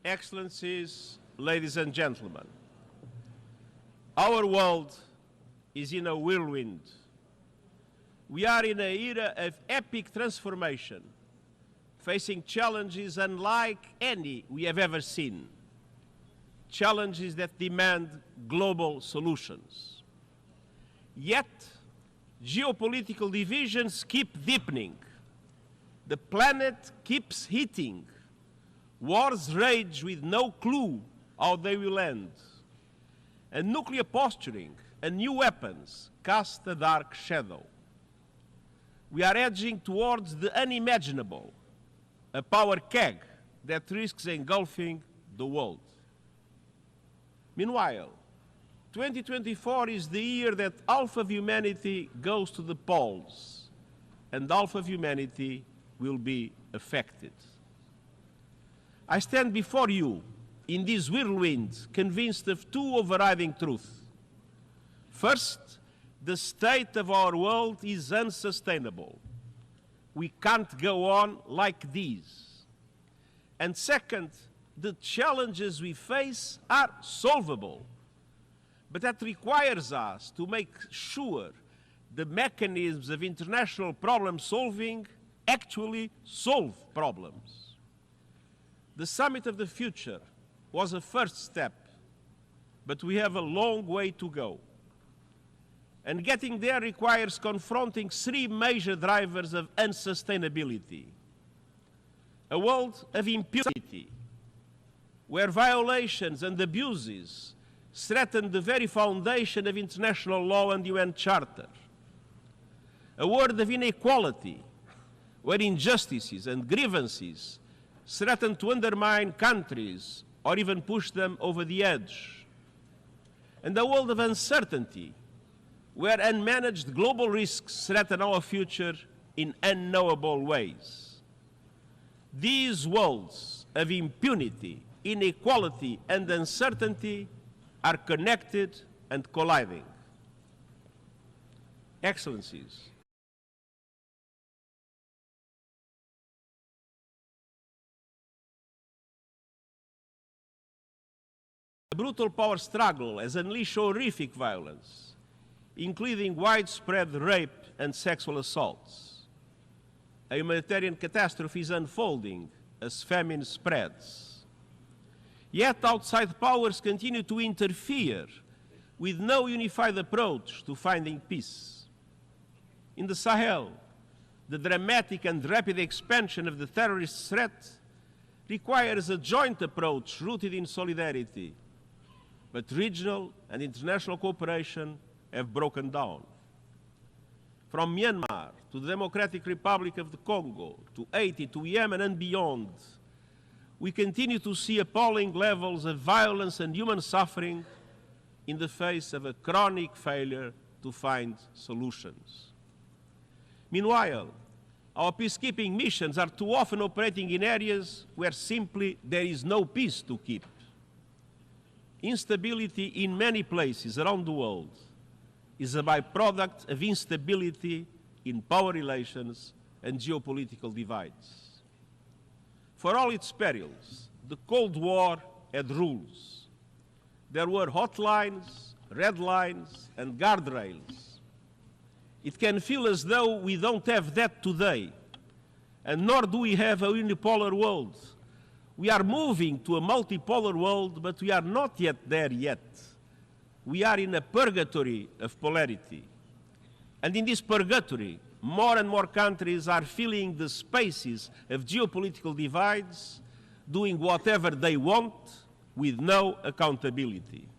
Excellencies, ladies and gentlemen, our world is in a whirlwind. We are in an era of epic transformation, facing challenges unlike any we have ever seen, challenges that demand global solutions. Yet, geopolitical divisions keep deepening. The planet keeps heating. Wars rage with no clue how they will end. And nuclear posturing and new weapons cast a dark shadow. We are edging towards the unimaginable, a power keg that risks engulfing the world. Meanwhile, 2024 is the year that half of humanity goes to the polls, and half of humanity will be affected. I stand before you in this whirlwind, convinced of two overriding truths. First, the state of our world is unsustainable. We can't go on like this. And second, the challenges we face are solvable. But that requires us to make sure the mechanisms of international problem solving actually solve problems. The Summit of the Future was a first step, but we have a long way to go. And getting there requires confronting three major drivers of unsustainability. A world of impunity, where violations and abuses threaten the very foundation of international law and UN Charter. A world of inequality, where injustices and grievances threaten to undermine countries or even push them over the edge. And a world of uncertainty, where unmanaged global risks threaten our future in unknowable ways. These worlds of impunity, inequality, and uncertainty are connected and colliding. Excellencies, the brutal power struggle has unleashed horrific violence, including widespread rape and sexual assaults. A humanitarian catastrophe is unfolding as famine spreads. Yet outside powers continue to interfere with no unified approach to finding peace. In the Sahel, the dramatic and rapid expansion of the terrorist threat requires a joint approach rooted in solidarity, but regional and international cooperation have broken down. From Myanmar to the Democratic Republic of the Congo, to Haiti, to Yemen and beyond, we continue to see appalling levels of violence and human suffering in the face of a chronic failure to find solutions. Meanwhile, our peacekeeping missions are too often operating in areas where simply there is no peace to keep. Instability in many places around the world is a byproduct of instability in power relations and geopolitical divides. For all its perils, the Cold War had rules. There were hotlines, red lines, and guardrails. It can feel as though we don't have that today, and nor do we have a unipolar world. We are moving to a multipolar world, but we are not yet there yet. We are in a purgatory of polarity. And in this purgatory, more and more countries are filling the spaces of geopolitical divides, doing whatever they want with no accountability.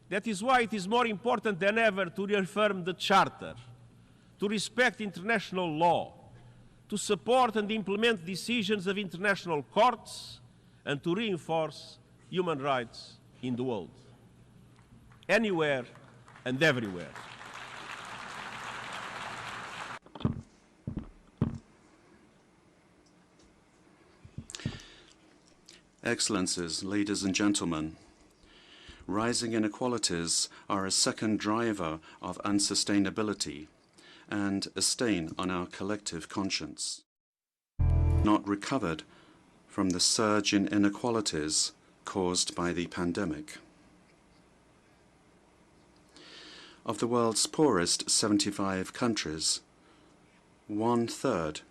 That is why it is more important than ever to reaffirm the Charter, to respect international law, to support and implement decisions of international courts, and to reinforce human rights in the world, anywhere and everywhere. Excellencies, ladies and gentlemen, rising inequalities are a second driver of unsustainability and a stain on our collective conscience. Not recovered from the surge in inequalities caused by the pandemic. Of the world's poorest 75 countries, 1/3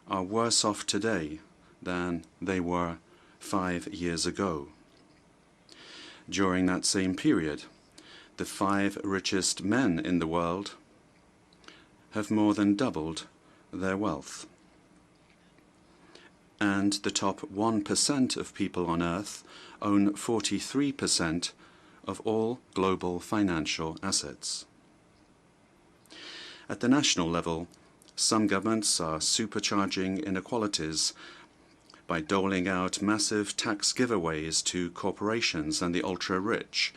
are worse off today than they were 5 years ago. During that same period, the 5 richest men in the world have more than doubled their wealth. And the top 1% of people on Earth own 43% of all global financial assets. At the national level, some governments are supercharging inequalities by doling out massive tax giveaways to corporations and the ultra-rich,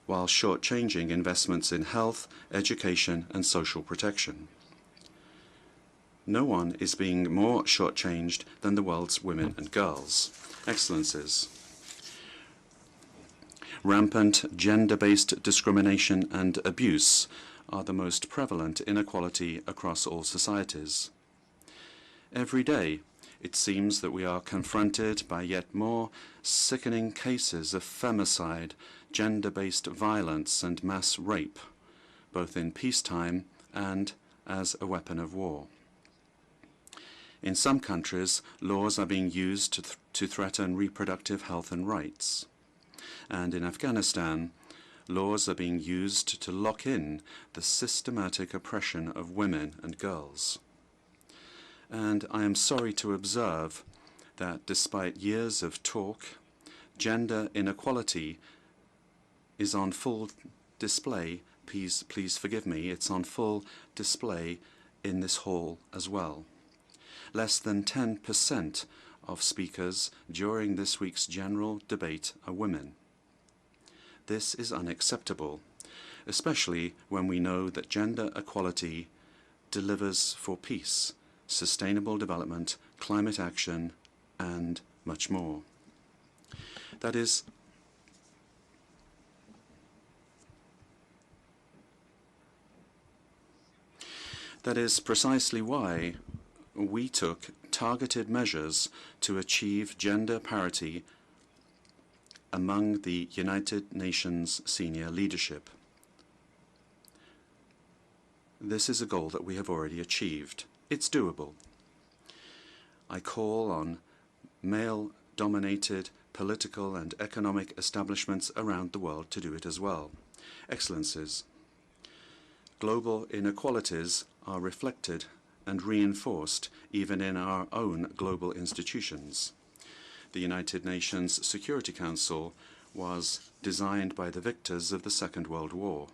while shortchanging investments in health, education, and social protection. No one is being more shortchanged than the world's women and girls. Excellencies, rampant gender-based discrimination and abuse are the most prevalent inequality across all societies. Every day, it seems that we are confronted by yet more sickening cases of femicide, gender-based violence, and mass rape, both in peacetime and as a weapon of war. In some countries, laws are being used to threaten reproductive health and rights. And in Afghanistan, laws are being used to lock in the systematic oppression of women and girls. And I am sorry to observe that despite years of talk, gender inequality is on full display. Please forgive me, it's on full display in this hall as well. Less than 10% of speakers during this week's general debate are women. This is unacceptable, especially when we know that gender equality delivers for peace, sustainable development, climate action, and much more. That is precisely why we took targeted measures to achieve gender parity among the United Nations senior leadership. This is a goal that we have already achieved. It's doable. I call on male-dominated political and economic establishments around the world to do it as well. Excellencies, global inequalities are reflected and reinforced even in our own global institutions. The United Nations Security Council was designed by the victors of the Second World War.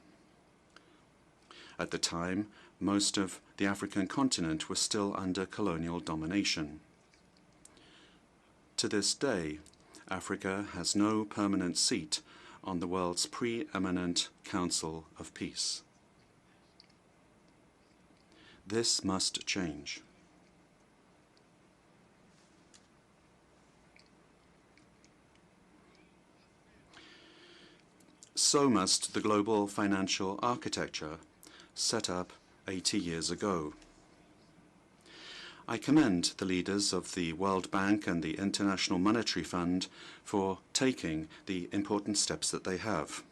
At the time, most of the African continent was still under colonial domination. To this day, Africa has no permanent seat on the world's preeminent Council of Peace. This must change. So must the global financial architecture set up 80 years ago. I commend the leaders of the World Bank and the International Monetary Fund for taking the important steps that they have.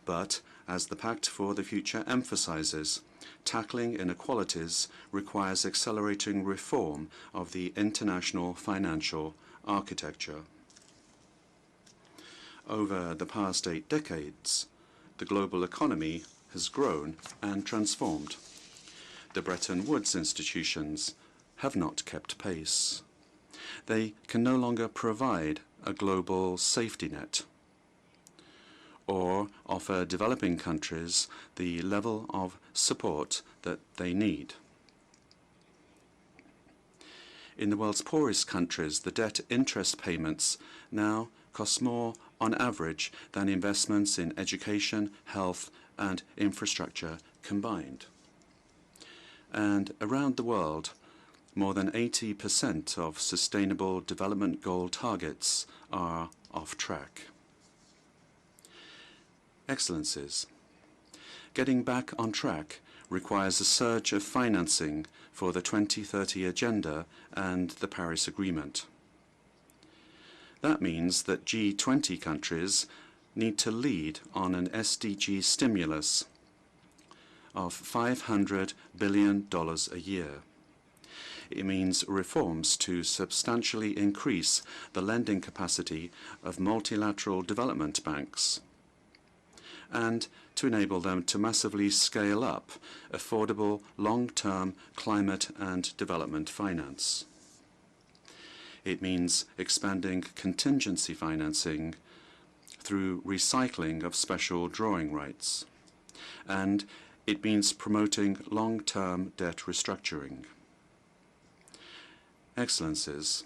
But, as the Pact for the Future emphasizes, tackling inequalities requires accelerating reform of the international financial architecture. Over the past 8 decades, the global economy has grown and transformed. The Bretton Woods institutions have not kept pace. They can no longer provide a global safety net or offer developing countries the level of support that they need. In the world's poorest countries, the debt interest payments now cost more on average than investments in education, health, and infrastructure combined. And around the world, more than 80% of Sustainable Development Goal targets are off track. Excellencies, getting back on track requires a surge of financing for the 2030 Agenda and the Paris Agreement. That means that G20 countries need to lead on an SDG stimulus of $500 billion a year. It means reforms to substantially increase the lending capacity of multilateral development banks and to enable them to massively scale up affordable long-term climate and development finance. It means expanding contingency financing through recycling of special drawing rights. And it means promoting long-term debt restructuring. Excellencies,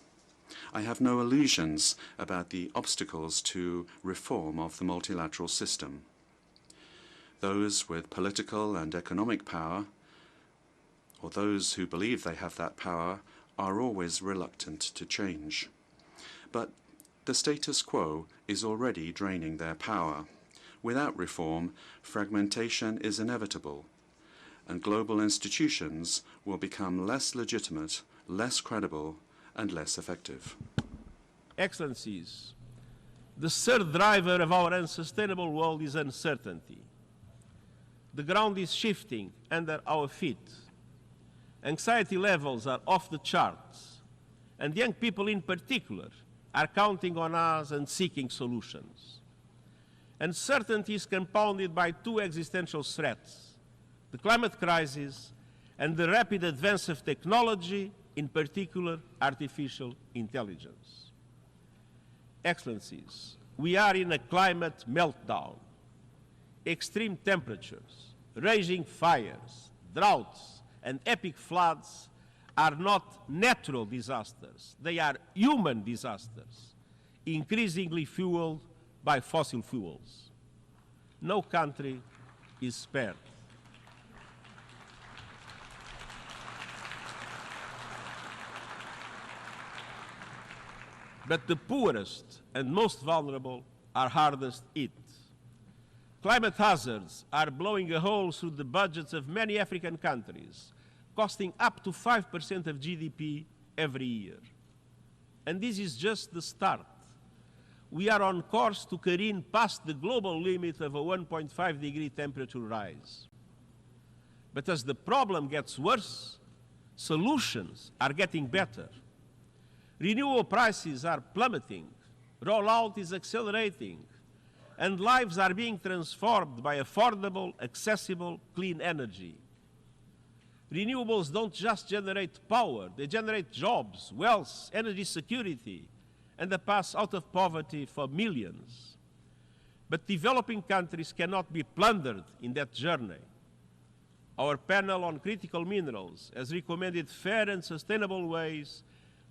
I have no illusions about the obstacles to reform of the multilateral system. Those with political and economic power, or those who believe they have that power, are always reluctant to change. But the status quo is already draining their power. Without reform, fragmentation is inevitable, and global institutions will become less legitimate, less credible, and less effective. Excellencies, the third driver of our unsustainable world is uncertainty. The ground is shifting under our feet. Anxiety levels are off the charts, and young people in particular are counting on us and seeking solutions. Uncertainty is compounded by two existential threats: the climate crisis and the rapid advance of technology, in particular artificial intelligence. Excellencies, we are in a climate meltdown. Extreme temperatures, raging fires, droughts, and epic floods are not natural disasters. They are human disasters, increasingly fueled by fossil fuels. No country is spared. But the poorest and most vulnerable are hardest hit. Climate hazards are blowing a hole through the budgets of many African countries, costing up to 5% of GDP every year. And this is just the start. We are on course to careen past the global limit of a 1.5-degree temperature rise. But as the problem gets worse, solutions are getting better. Renewable prices are plummeting, rollout is accelerating, and lives are being transformed by affordable, accessible, clean energy. Renewables don't just generate power, they generate jobs, wealth, energy security, and a path out of poverty for millions. But developing countries cannot be plundered in that journey. Our panel on critical minerals has recommended fair and sustainable ways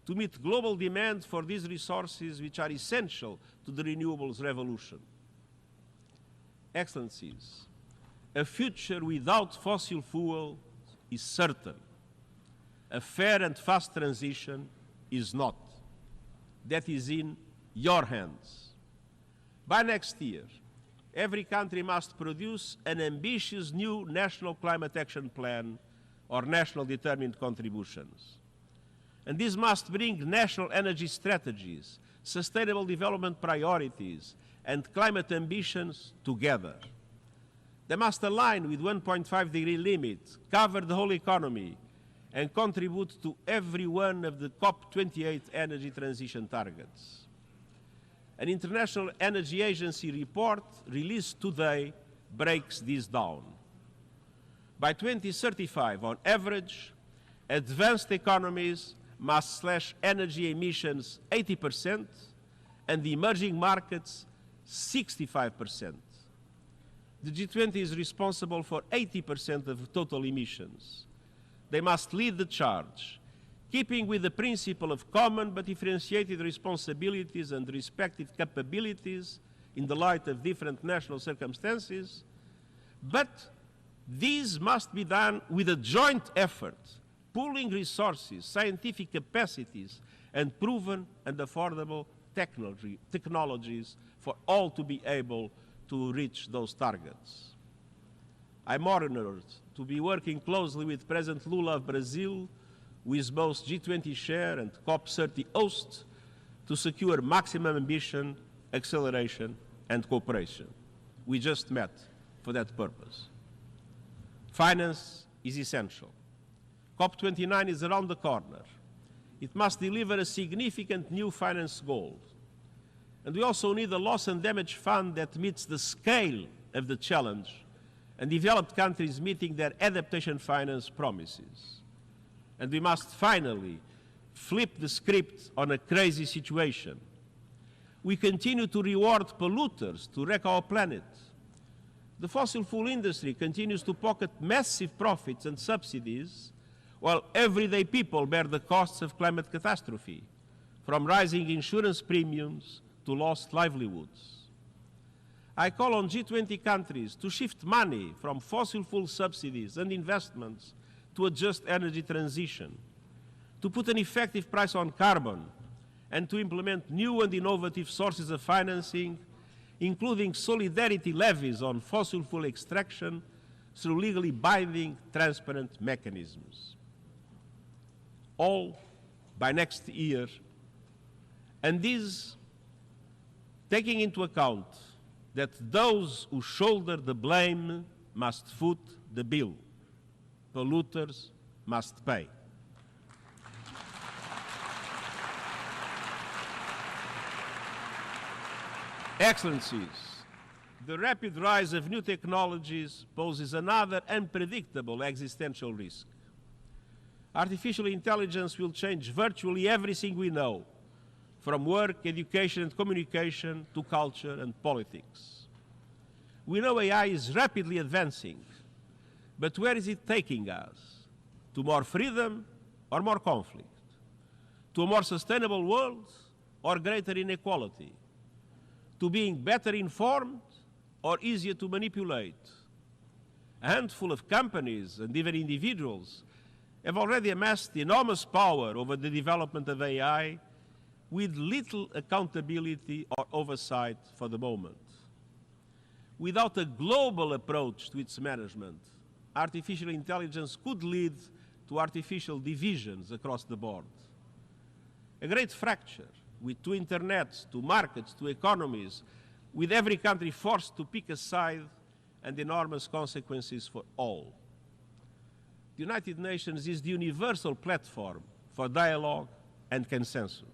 to meet global demand for these resources, which are essential to the renewables revolution. Excellencies, a future without fossil fuel is certain. A fair and fast transition is not. That is in your hands. By next year, every country must produce an ambitious new national climate action plan or national determined contributions. And this must bring national energy strategies, sustainable development priorities, and climate ambitions together. They must align with 1.5-degree limit, cover the whole economy, and contribute to every one of the COP28 energy transition targets. An International Energy Agency report released today breaks this down. By 2035, on average, advanced economies must slash energy emissions 80%, and the emerging markets 65%. The G20 is responsible for 80% of total emissions. They must lead the charge, keeping with the principle of common but differentiated responsibilities and respective capabilities in the light of different national circumstances. But these must be done with a joint effort, pooling resources, scientific capacities, and proven and affordable technologies for all to be able to reach those targets. I'm honored to be working closely with President Lula of Brazil, who is both G20 chair and COP30 host, to secure maximum ambition, acceleration, and cooperation. We just met for that purpose. Finance is essential. COP29 is around the corner. It must deliver a significant new finance goal. And we also need a loss and damage fund that meets the scale of the challenge and developed countries meeting their adaptation finance promises. And we must finally flip the script on a crazy situation. We continue to reward polluters to wreck our planet. The fossil fuel industry continues to pocket massive profits and subsidies, while everyday people bear the costs of climate catastrophe, from rising insurance premiums to lost livelihoods. I call on G20 countries to shift money from fossil fuel subsidies and investments to a just energy transition, to put an effective price on carbon, and to implement new and innovative sources of financing, including solidarity levies on fossil fuel extraction through legally binding, transparent mechanisms. All by next year, and this taking into account that those who shoulder the blame must foot the bill. Polluters must pay. Excellencies, the rapid rise of new technologies poses another unpredictable existential risk. Artificial intelligence will change virtually everything we know, from work, education and communication to culture and politics. We know AI is rapidly advancing, but where is it taking us? To more freedom or more conflict? To a more sustainable world or greater inequality? To being better informed or easier to manipulate? A handful of companies and even individuals have already amassed enormous power over the development of AI with little accountability or oversight for the moment. Without a global approach to its management, artificial intelligence could lead to artificial divisions across the board. A great fracture with two internets, two markets, two economies, with every country forced to pick a side and enormous consequences for all. The United Nations is the universal platform for dialogue and consensus.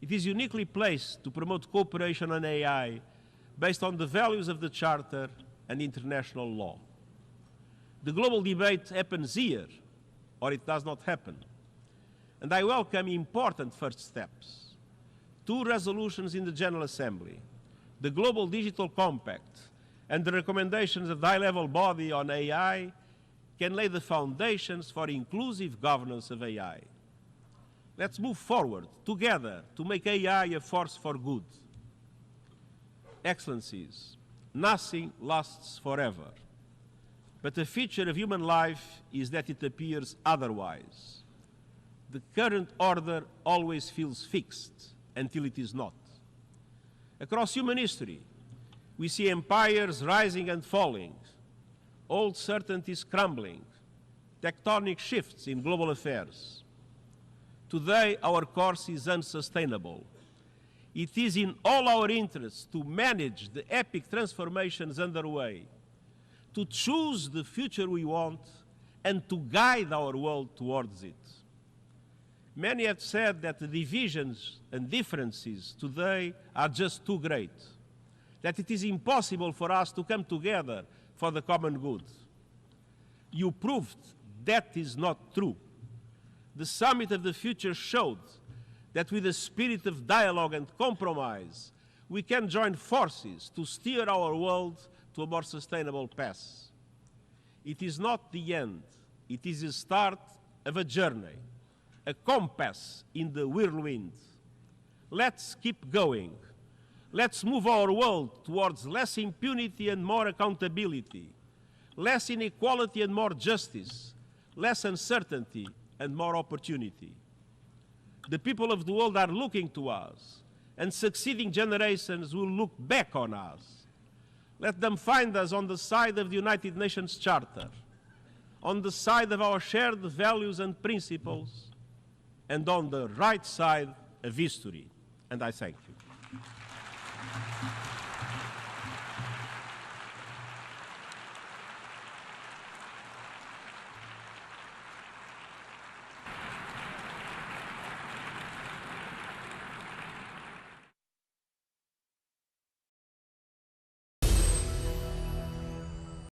It is uniquely placed to promote cooperation on AI based on the values of the Charter and international law. The global debate happens here, or it does not happen. And I welcome important first steps. 2 resolutions in the General Assembly, the Global Digital Compact, and the recommendations of the high-level body on AI can lay the foundations for inclusive governance of AI. Let's move forward together to make AI a force for good. Excellencies, nothing lasts forever, but the feature of human life is that it appears otherwise. The current order always feels fixed until it is not. Across human history, we see empires rising and falling, old certainties crumbling, tectonic shifts in global affairs. Today, our course is unsustainable. It is in all our interests to manage the epic transformations underway, to choose the future we want, and to guide our world towards it. Many have said that the divisions and differences today are just too great, that it is impossible for us to come together for the common good. You proved that is not true. The Summit of the Future showed that with a spirit of dialogue and compromise, we can join forces to steer our world to a more sustainable path. It is not the end. It is the start of a journey, a compass in the whirlwind. Let's keep going. Let's move our world towards less impunity and more accountability, less inequality and more justice, less uncertainty and more opportunity. The people of the world are looking to us, and succeeding generations will look back on us. Let them find us on the side of the United Nations Charter, on the side of our shared values and principles, and on the right side of history. and I thank you.